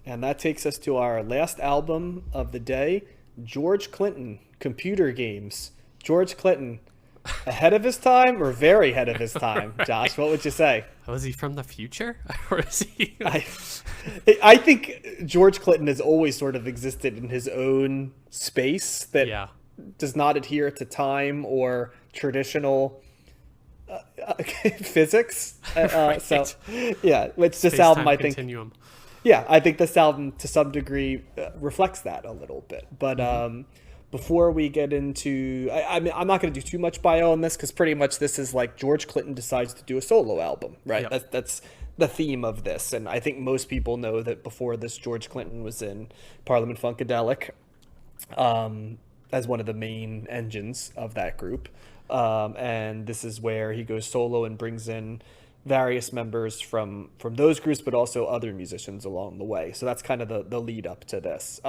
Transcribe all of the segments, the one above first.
And that takes us to our last album of the day, George Clinton, Computer Games. George Clinton, ahead of his time or very ahead of his time? Right. Josh, what would you say? Was he from the future? Or is he I, I think George Clinton has always sort of existed in his own space that Yeah. does not adhere to time or traditional physics. So, Right. yeah, it's this album. Space-time I think, continuum. yeah, I think this album to some degree reflects that a little bit. But Mm-hmm. before we get into, I mean, I'm not going to do too much bio on this because pretty much this is like George Clinton decides to do a solo album, right? Yep. That's the theme of this, and I think most people know that before this, George Clinton was in Parliament Funkadelic, as one of the main engines of that group. And this is where he goes solo and brings in various members from those groups, but also other musicians along the way. So that's kind of the lead up to this.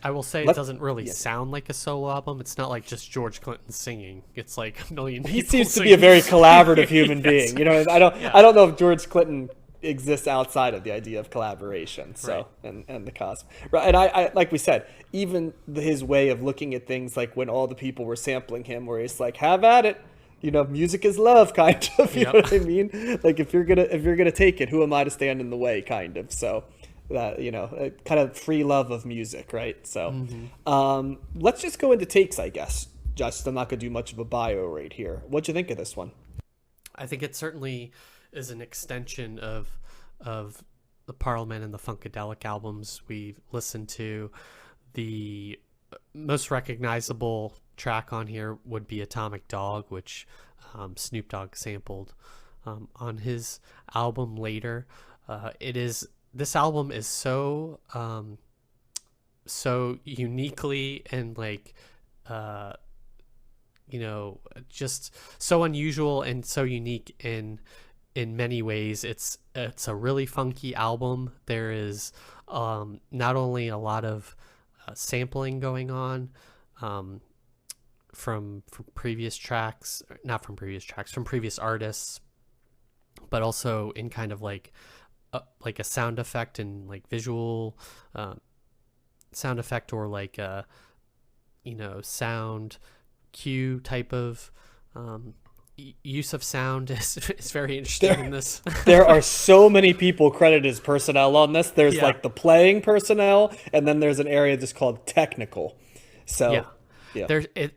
I will say it Let doesn't really yeah. sound like a solo album. It's not like just George Clinton singing. It's like a million He people seems to be singing. a very collaborative human Yes. being. You know, I don't Yeah. I don't know if George Clinton exists outside of the idea of collaboration. So Right. and the cosmos, right? And I like we said, even his way of looking at things, like when all the people were sampling him, where he's like, "Have at it." You know, music is love, kind of. You know Yep. what I mean? Like if you're gonna take it, who am I to stand in the way, kind of. So that kind of free love of music, right? So Mm-hmm. let's just go into takes, I guess. Just I'm not gonna do much of a bio right here. What'd you think of this one? I think it certainly is an extension of the Parliament and the Funkadelic albums we've listened to. The most recognizable track on here would be Atomic Dog, which Snoop Dogg sampled on his album later. This album is so uniquely and like uh, just so unusual and so unique in many ways. It's a really funky album. There is not only a lot of sampling going on from previous tracks, not from previous tracks, from previous artists, but also in kind of like a sound effect and like visual sound effect, or like a sound cue type of use of sound is very interesting in There, this. there are so many people credited as personnel on this. There's Yeah. like the playing personnel, and then there's an area just called technical. Yeah. So, yeah,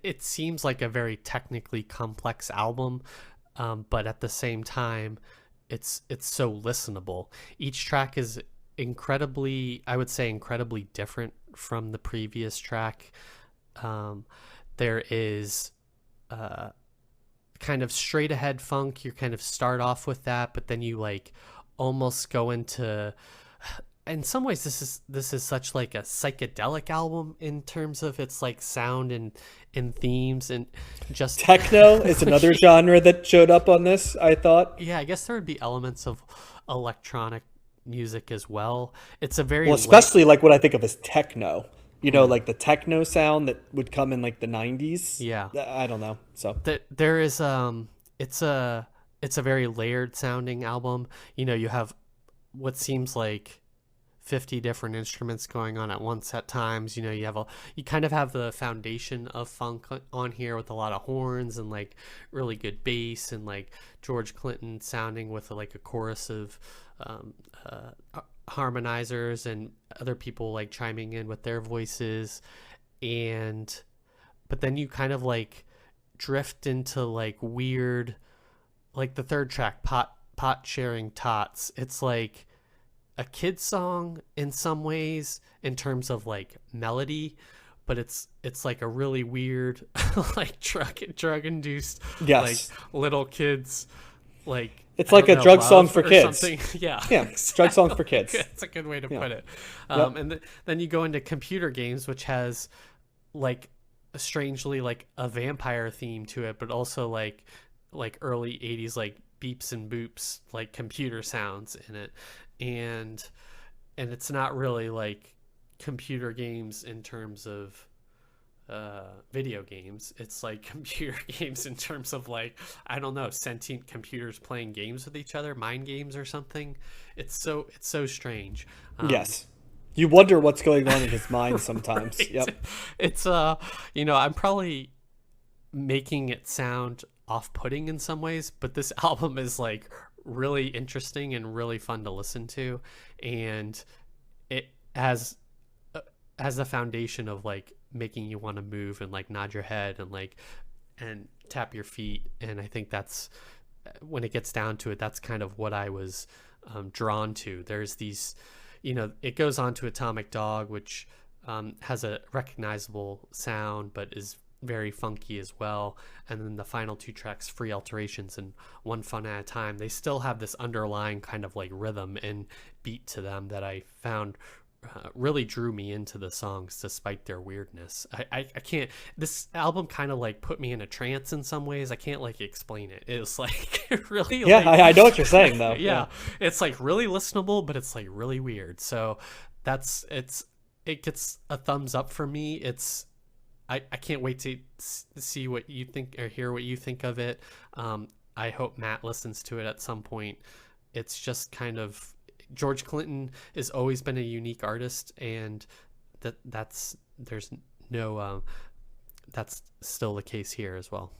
It seems like a very technically complex album, but at the same time, it's so listenable. Each track is I would say, incredibly different from the previous track. There is kind of straight ahead funk. You kind of start off with that, but then you like almost go into, in some ways this is such like a psychedelic album in terms of its like sound and themes and just techno is another genre that showed up on this, I thought. yeah, I guess there would be elements of electronic music as well. It's a very Well, especially like what I think of as techno. You know, like the techno sound that would come in like the 90s. yeah. I don't know. So, There is it's a very layered sounding album. You have what seems like 50 different instruments going on at once at times. You kind of have the foundation of funk on here with a lot of horns and like really good bass, and like George Clinton sounding with like a chorus of harmonizers and other people like chiming in with their voices. But then you kind of like drift into like weird, like the third track, pot sharing tots. It's like a kid's song in some ways in terms of like melody, but it's like a really weird like drug induced like yes. little kids, like It's I like don't a know, drug song love for or kids. something. Yeah. Yeah, drug song for kids. That's a good way to Yeah. put it. Yep. And then you go into computer games, which has like strangely like a vampire theme to it, but also like early 80s like beeps and boops, like computer sounds in it. And it's not really like computer games in terms of video games. It's like computer games in terms of like, I don't know, sentient computers playing games with each other, mind games or something. It's so strange. Yes. You wonder what's going on in his mind sometimes. Right. Yep. It's I'm probably making it sound off-putting in some ways, but this album is like really interesting and really fun to listen to, and it has a foundation of like making you want to move and like nod your head and like and tap your feet. And I think that's, when it gets down to it, that's kind of what I was drawn to. There's these, it goes on to Atomic Dog, which has a recognizable sound but is very funky as well. And then the final two tracks, Free Alterations and One Fun at a Time, they still have this underlying kind of like rhythm and beat to them that I found really drew me into the songs despite their weirdness. I can't, this album kind of like put me in a trance in some ways. I can't like explain it. It was like really Yeah, like, I know what you're saying though. yeah, it's like really listenable, but it's like really weird. So it gets a thumbs up for me. I can't wait to see what you think or hear what you think of it. I hope Matt listens to it at some point. It's just kind of, George Clinton has always been a unique artist, and that's there's no that's still the case here as well.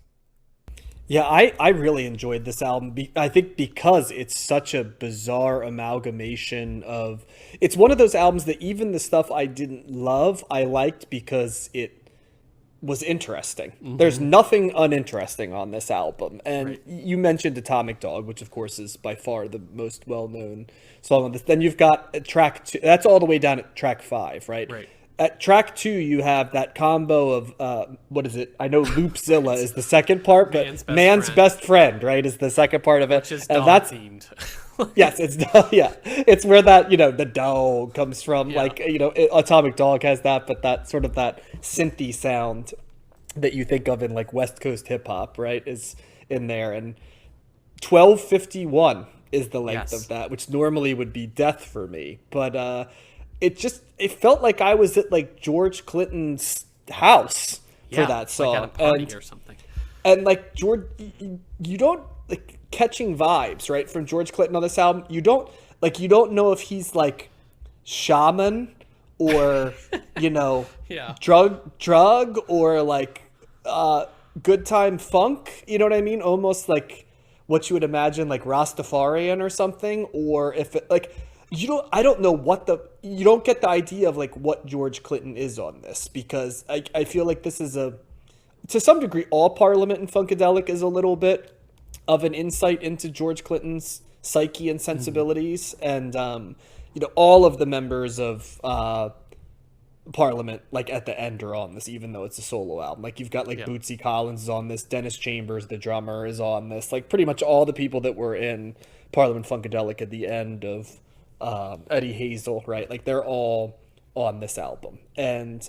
Yeah, I really enjoyed this album. I think because it's such a bizarre amalgamation of, it's one of those albums that even the stuff I didn't love, I liked because it was interesting. Mm-hmm. There's nothing uninteresting on this album. And Right. you mentioned Atomic Dog, which of course is by far the most well-known song on this. Then you've got track 2. That's all the way down at track 5, right? Right. At track 2, you have that combo of, what is it? I know Loopzilla is the second part, but Man's Best Friend, right, is the second part of it. Which is and dog that's themed. Yes, it's yeah, it's where that the dog comes from. Yeah. Like Atomic Dog has that, but that sort of that synthy sound that you think of in like West Coast hip hop, right, is in there. And 12:51 is the length Yes. of that, which normally would be death for me, but it felt like I was at like George Clinton's house for that song, like at a party or something. and like George, you don't like catching vibes right from George Clinton on this album. You don't know if he's like shaman or Yeah. drug or like good time funk. You know what I mean? Almost like what you would imagine like Rastafarian or something. Or if it like I don't know you don't get the idea of like what George Clinton is on this, because I feel like this is to some degree, all Parliament and Funkadelic is a little bit of an insight into George Clinton's psyche and sensibilities. And all of the members of Parliament, like at the end, are on this, even though it's a solo album. Like you've got like Bootsy Collins is on this, Dennis Chambers, the drummer, is on this. Like pretty much all the people that were in Parliament Funkadelic at the end of Eddie Hazel, right? Like they're all on this album. And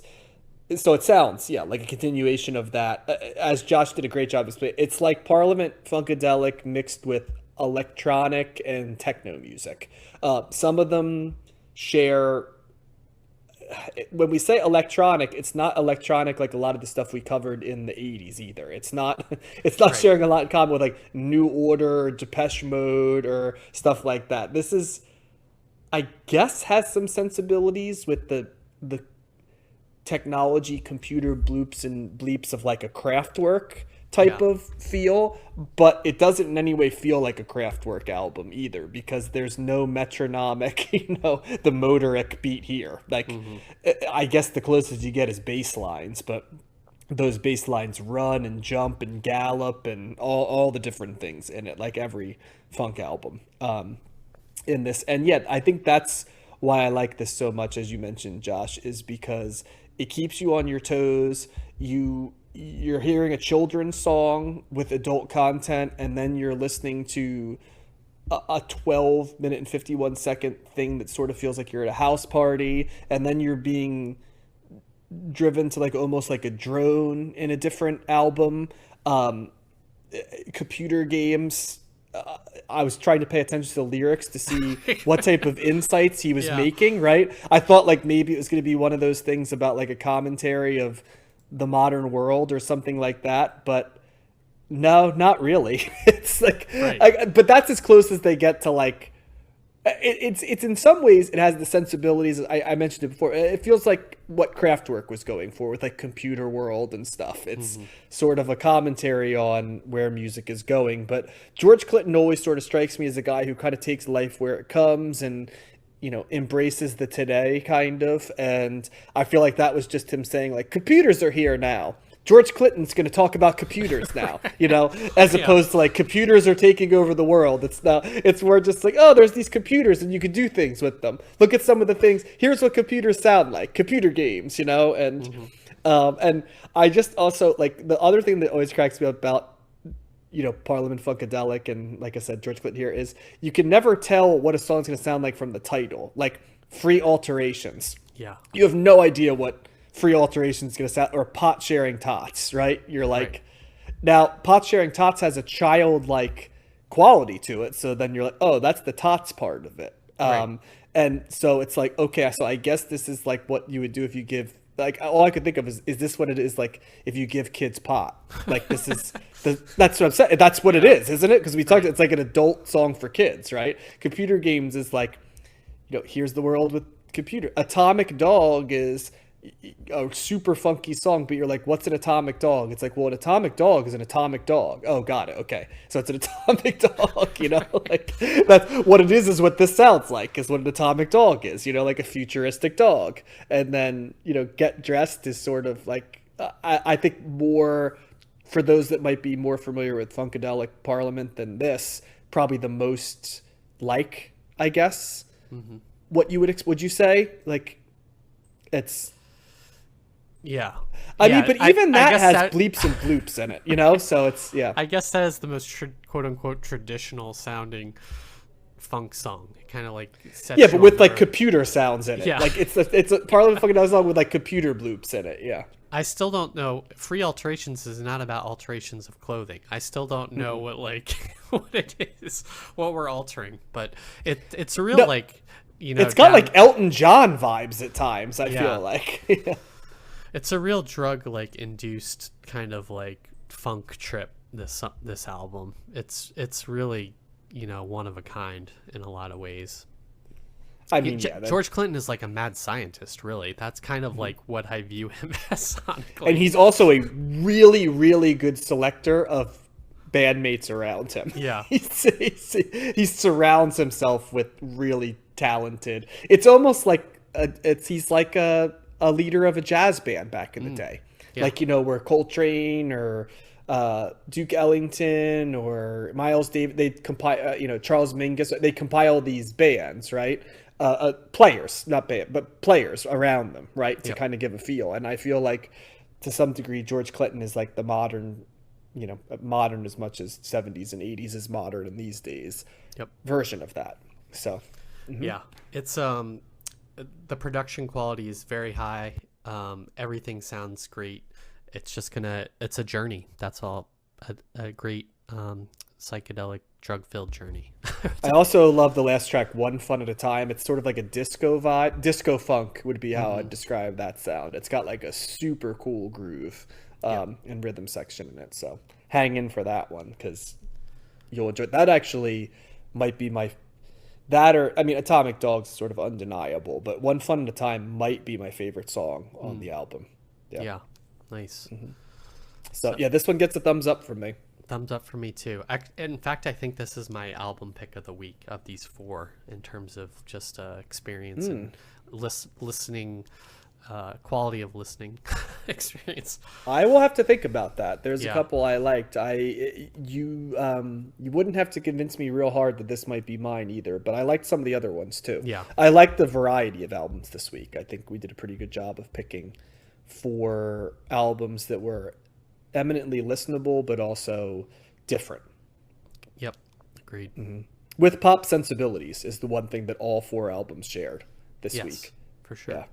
so it sounds, like a continuation of that. As Josh did a great job explaining, it's like Parliament Funkadelic mixed with electronic and techno music. Some of them share. When we say electronic, it's not electronic like a lot of the stuff we covered in the 80s either. It's not Right. sharing a lot in common with like New Order or Depeche Mode or stuff like that. This is, I guess, has some sensibilities with the technology, computer bloops and bleeps of like a Kraftwerk type of feel, but it doesn't in any way feel like a Kraftwerk album either, because there's no metronomic, the motoric beat here. Like, I guess the closest you get is bass lines, but those bass lines run and jump and gallop and all the different things in it, like every funk album in this. And yet, I think that's why I like this so much, as you mentioned, Josh, is because it keeps you on your toes. You're hearing a children's song with adult content, and then you're listening to a 12-minute and 51-second thing that sort of feels like you're at a house party, and then you're being driven to like almost like a drone in a different album. Computer games. I was trying to pay attention to the lyrics to see what type of insights he was making, right? I thought like maybe it was going to be one of those things about like a commentary of the modern world or something like that, but no, not really. It's like, Right. but that's as close as they get to like it's in some ways it has the sensibilities. I mentioned it before. It feels like what Kraftwerk was going for with like Computer World and stuff. It's sort of a commentary on where music is going. But George Clinton always sort of strikes me as a guy who kind of takes life where it comes and embraces the today kind of. And I feel like that was just him saying like computers are here now. George Clinton's going to talk about computers now, as opposed to like computers are taking over the world. It's more just like, oh, there's these computers and you can do things with them. Look at some of the things. Here's what computers sound like, computer games, and I just also like the other thing that always cracks me up about, Parliament Funkadelic and like I said, George Clinton here is you can never tell what a song's going to sound like from the title, like Free Alterations. Yeah. You have no idea what Free Alterations going to sound, or Pot Sharing Tots, right? You're like, right. Now Pot Sharing Tots has a childlike quality to it, so then you're like, oh, that's the tots part of it. Right. And so it's like, okay, so I guess this is like what you would do if you give, like, all I could think of is this what it is like if you give kids pot? Like this is that's what I'm saying. That's what it is, isn't it? Because we talked, it's like an adult song for kids, right? Computer games is like, here's the world with computer. Atomic Dog is a super funky song, but you're like, what's an atomic dog? It's like, well, an atomic dog is an atomic dog. Oh, got it. Okay, so it's an atomic dog. Like that's what it is what this sounds like, is what an atomic dog is. Like a futuristic dog. And then Get Dressed is sort of like, I think more for those that might be more familiar with Funkadelic Parliament than this, probably the most like, I guess. What you would you say, like, it's. Yeah. I mean, but even that has bleeps and bloops in it, so it's, yeah. I guess that is the most quote-unquote traditional sounding funk song. It kind of like sets but with like computer sounds in it. Yeah. Like it's a Parliament Funkadelic song with like computer bloops in it, yeah. I still don't know. Free Alterations is not about alterations of clothing. I still don't know what what it is, what we're altering, but it's a real it's got like Elton John vibes at times, I feel like. Yeah. It's a real drug induced kind of like funk trip, this album. It's really, one of a kind in a lot of ways. I mean, George Clinton is like a mad scientist, really. That's kind of like what I view him as sonically. And he's also a really, really good selector of bandmates around him. Yeah. he surrounds himself with really talented. It's almost like he's like a leader of a jazz band back in the day. Yeah. Like, where Coltrane or Duke Ellington or Miles Davis, they compile, Charles Mingus, they compile these bands, right? Players, not band, but players around them, right? To kind of give a feel. And I feel like to some degree, George Clinton is like the modern, modern as much as 70s and 80s is modern in these days version of that. So, yeah, it's, the production quality is very high. Everything sounds great. It's a journey. That's all. A great psychedelic drug-filled journey. I also love the last track, One Fun at a Time. It's sort of like a disco vibe. Disco funk would be how I'd describe that sound. It's got like a super cool groove and rhythm section in it. So hang in for that one because you'll enjoy it. That actually might be Atomic Dog's sort of undeniable, but One Fun at a Time might be my favorite song on the album. Yeah. Nice. So yeah, this one gets a thumbs up from me. Thumbs up for me too. In fact, I think this is my album pick of the week of these four in terms of just experience and listening, quality of listening experience. I will have to think about that. There's a couple I liked. You wouldn't have to convince me real hard that this might be mine either, but I liked some of the other ones too. Yeah. I liked the variety of albums this week. I think we did a pretty good job of picking 4 albums that were eminently listenable, but also different. Yep. Agreed. With pop sensibilities is the one thing that all 4 albums shared this week. For sure. Yeah.